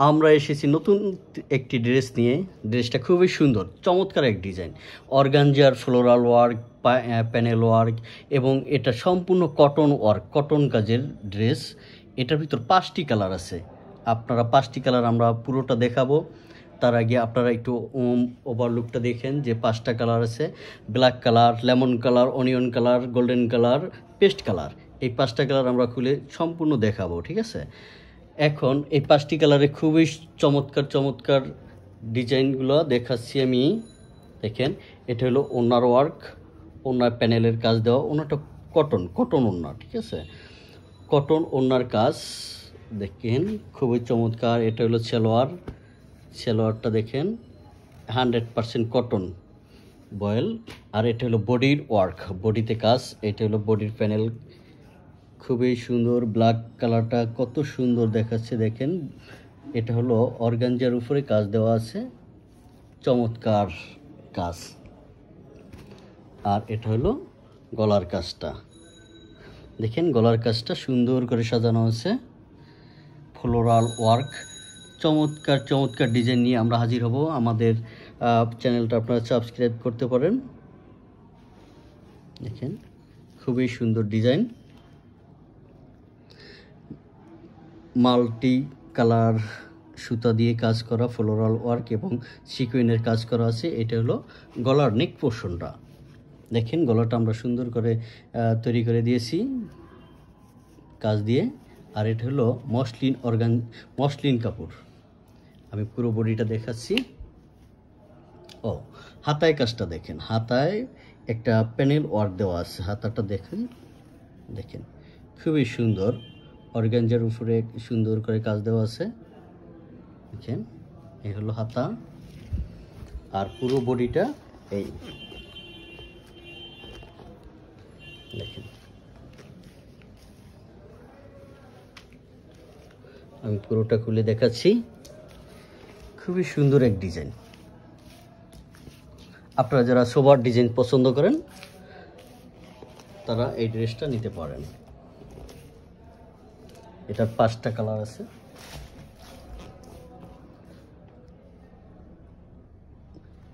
আমরা এসেছি নতুন একটি ড্রেস নিয়ে। ড্রেসটা খুবই সুন্দর, চমৎকার এক ডিজাইন, অর্গানজার ফ্লোরাল ওয়ার্ক, প্যানেল ওয়ার্ক এবং এটা সম্পূর্ণ কটন ওয়ার্ক, কটন কাজের ড্রেস। এটার ভিতর 5টি কালার আছে। আপনারা 5টি কালার আমরা পুরোটা দেখাবো। তার আগে আপনারা একটু ওভারলুকটা দেখেন যে 5টা কালার আছে। Black colour, lemon colour, onion colour, golden colour, paste colour. এই 5টা কালার আমরা খুলে সম্পূর্ণ দেখাবো, ঠিক আছে? এখন এই 5টি কালারে খুবই চমৎকার চমৎকার ডিজাইনগুলো দেখাচ্ছি আমি। দেখেন, এটা হলো ওনার ওয়ার্ক, ওনার প্যানেলের কাজ দেওয়া, ওনাটা কটন ওনা, ঠিক আছে? কটন ওনার কাজ দেখেন, খুবই চমৎকার। এটা হলো সেলোয়ারটা দেখেন 100% কটন বয়েল। আর এটা হলো বডির ওয়ার্ক, বডিতে কাজ। এটা হলো বডির প্যানেল, খুবই সুন্দর। ব্ল্যাক কালারটা কত সুন্দর দেখাচ্ছে দেখেন। এটা হলো অর্গানজার উপরে কাজ দেওয়া আছে, চমৎকার কাজ। আর এটা হলো গলার কাজটা দেখেন, গলার কাজটা সুন্দর করে সাজানো আছে, ফ্লোরাল ওয়ার্ক। চমৎকার চমৎকার ডিজাইন নিয়ে আমরা হাজির হব। আমাদের চ্যানেলটা আপনারা সাবস্ক্রাইব করতে পারেন। দেখেন, খুবই সুন্দর ডিজাইন, মাল্টি কালার সুতা দিয়ে কাজ করা ফ্লোরাল ওয়ার্ক এবং সিকোয়েন্সের কাজ করা আছে। এটা হলো গলার নেক পোর্শনটা দেখেন, গলাটা আমরা সুন্দর করে তৈরি করে দিয়েছি কাজ দিয়ে। আর এটা হলো মসলিন কাপড়। আমি পুরো বডিটা দেখাচ্ছি। হাতায় কাজটা দেখেন, হাতায় একটা প্যানেল ওয়ার্ক দেওয়া আছে। হাতাটা দেখেন খুবই সুন্দর, অর্গানজার উপরে সুন্দর করে কাজ দেওয়া আছে। দেখেন, এই হলো হাতা। আর পুরো বডিটা এই দেখেন। আমি পুরোটা খুলে দেখাচ্ছি। খুবই সুন্দর এক ডিজাইন। আপনারা যারা সোবার ডিজাইন পছন্দ করেন তারা এই ড্রেসটা নিতে পারেন। এটার 5টা কালার আছে।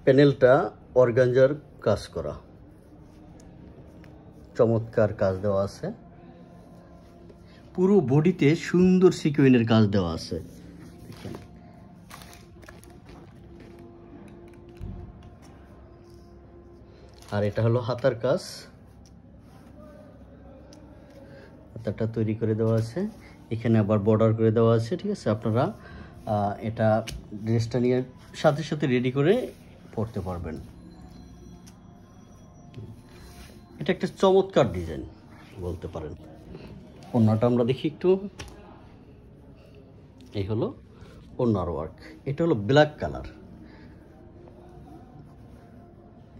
প্যানেলটা অর্গানজার কাজ করা, চমৎকার কাজ দেওয়া আছে। পুরো বডিতে সুন্দর সিকোয়েন্সের কাজ দেওয়া আছে। আর এটা হলো হাতার কাজ, হাতাটা তৈরি করে দেওয়া আছে। এখানে আবার বর্ডার করে দেওয়া আছে, ঠিক আছে? আপনারা এটা ড্রেসটা নিয়ে সাথে সাথে রেডি করে পরতে পারবেন। এটা একটা চমৎকার ডিজাইন বলতে পারেন। ওড়নাটা আমরা দেখি একটু। এই হলো ওড়নার ওয়ার্ক। এটা হলো ব্ল্যাক কালার,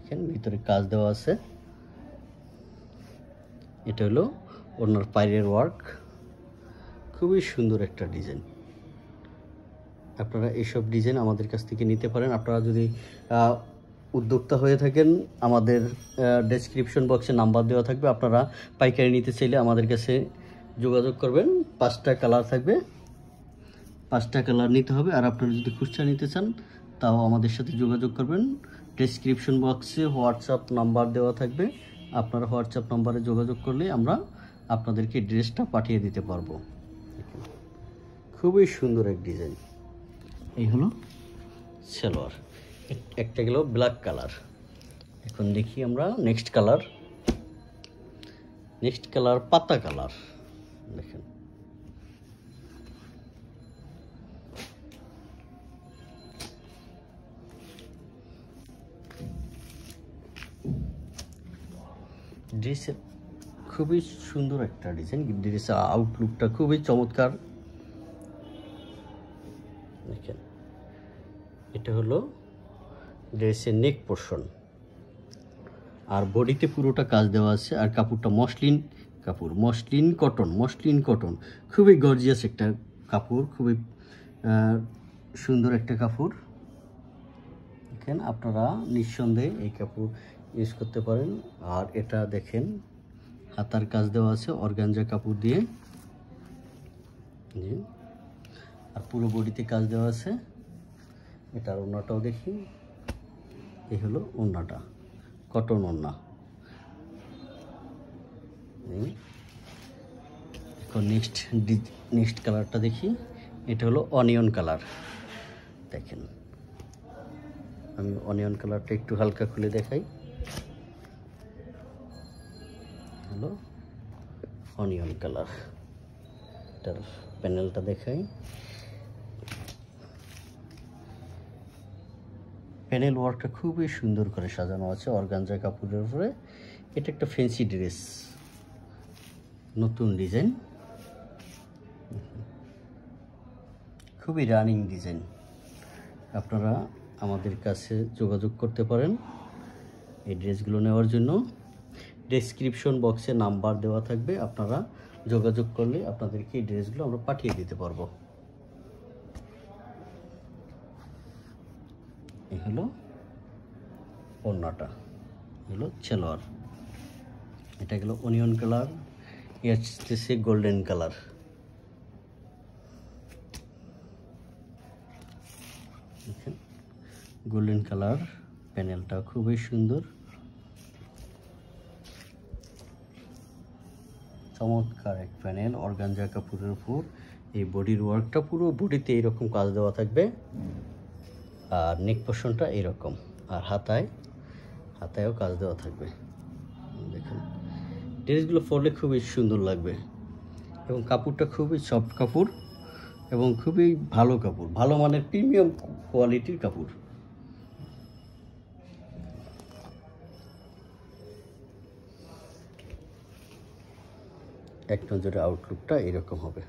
এখানে ভিতরে কাজ দেওয়া আছে। এটা হলো ওড়নার পাইরের ওয়ার্ক, খুবই সুন্দর একটা ডিজাইন। আপনারা এইসব ডিজাইন আমাদের কাছ থেকে নিতে পারেন। আপনারা যদি উদ্যোক্তা হয়ে থাকেন, আমাদের ডেসক্রিপশন বক্সে নাম্বার দেওয়া থাকবে। আপনারা পাইকারি নিতে চাইলে আমাদের কাছে যোগাযোগ করবেন। 5টা কালার থাকবে, 5টা কালার নিতে হবে। আর আপনারা যদি খুচরা নিতে চান তাও আমাদের সাথে যোগাযোগ করবেন। ডেসক্রিপশন বক্সে হোয়াটসঅ্যাপ নাম্বার দেওয়া থাকবে। আপনারা হোয়াটসঅ্যাপ নাম্বারে যোগাযোগ করলে আমরা আপনাদেরকে ড্রেসটা পাঠিয়ে দিতে পারবো। খুবই সুন্দর এক ডিজাইন। এই হলো সালোয়ার, একটা গেল ব্ল্যাক কালার। এখন দেখি আমরা নেক্সট কালার পাতা কালার। দেখেন, ড্রেসের খুবই সুন্দর একটা ডিজাইন। ড্রেসের আউটলুকটা খুবই চমৎকার। দেখেন, এটা হলো ড্রেসের নেক পোর্শন। আর বডিতে পুরোটা কাজ দেওয়া আছে। আর কাপড়টা মসলিন কাপড়, মসলিন কটন, খুবই গর্জিয়াস একটা কাপড়, খুবই সুন্দর একটা কাপড়। দেখেন, আপনারা নিঃসন্দেহে এই কাপড় ইউজ করতে পারেন। আর এটা দেখেন, হাতার কাজ দেওয়া আছে অর্গানজা কাপড় দিয়ে। আর পুরো বডিতে কাজ দেওয়া আছে। এটার ওড়নাটাও দেখি, এই হলো ওড়নাটা, কটন ওড়না। এখন নেক্সট কালারটা দেখি, এটা হলো অনিয়ন কালার। দেখেন, আমি অনিয়ন কালারটা একটু হালকা খুলে দেখাই। হলো অনিয়ন কালার, এটার প্যানেলটা দেখাই। প্যানেল ওয়ার্কটা খুবই সুন্দর করে সাজানো আছে অর্গানজা কাপড়ের উপরে। এটা একটা ফ্যান্সি ড্রেস, নতুন ডিজাইন, খুবই রানিং ডিজাইন। আপনারা আমাদের কাছে যোগাযোগ করতে পারেন এই ড্রেসগুলো নেওয়ার জন্য। ডেসক্রিপশন বক্সে নাম্বার দেওয়া থাকবে, আপনারা যোগাযোগ করলে আপনাদেরকে এই ড্রেসগুলো আমরা পাঠিয়ে দিতে পারবো। এই হলো ওড়নাটা, হলো সালোয়ার। এটা গেল অনিয়ন কালার, এ আসতেছে গোল্ডেন কালার। দেখেন গোল্ডেন কালার, প্যানেলটা খুবই সুন্দর, চমৎকার এক প্যানেল অর্গানজা কাপড়ের উপর। এই বডির ওয়ার্কটা পুরো বডিতে এইরকম কাজ দেওয়া থাকবে, আর নেক পোর্শনটা এইরকম, আর হাতায়ও কাজ দেওয়া থাকবে। দেখুন ড্রেসগুলো পরলে খুবই সুন্দর লাগবে, এবং কাপড়টা খুবই সফট কাপড় এবং খুবই ভালো কাপড়, ভালো মানের প্রিমিয়াম কোয়ালিটির কাপড়। এক নজরে আউটলুকটা এরকম হবে।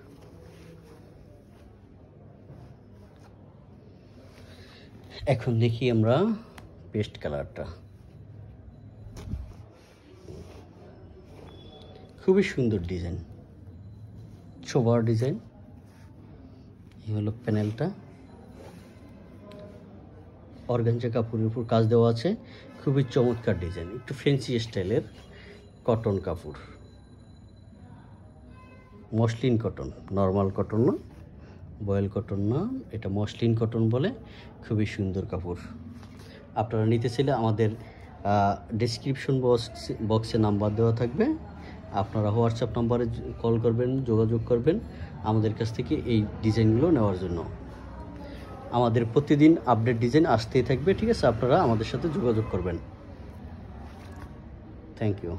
এখন দেখি আমরা পেস্ট কালারটা, খুবই সুন্দর ডিজাইন, সোবার ডিজাইন। এই হলো প্যানেলটা, অর্গানজা কাপড়ের উপর কাজ দেওয়া আছে, খুবই চমৎকার ডিজাইন, একটু ফ্যান্সি স্টাইলের কটন কাপড়, মসলিন কটন, নর্মাল কটন না, বয়েল কটন না, এটা মসলিন কটন বলে। খুবই সুন্দর কাপড়। আপনারা নিতে চাইলে আমাদের ডেসক্রিপশন বক্সে নাম্বার দেওয়া থাকবে, আপনারা হোয়াটসঅ্যাপ নাম্বারে কল করবেন, যোগাযোগ করবেন আমাদের কাছ থেকে এই ডিজাইনগুলো নেওয়ার জন্য। আমাদের প্রতিদিন আপডেট ডিজাইন আসতেই থাকবে, ঠিক আছে? আপনারা আমাদের সাথে যোগাযোগ করবেন। Thank you.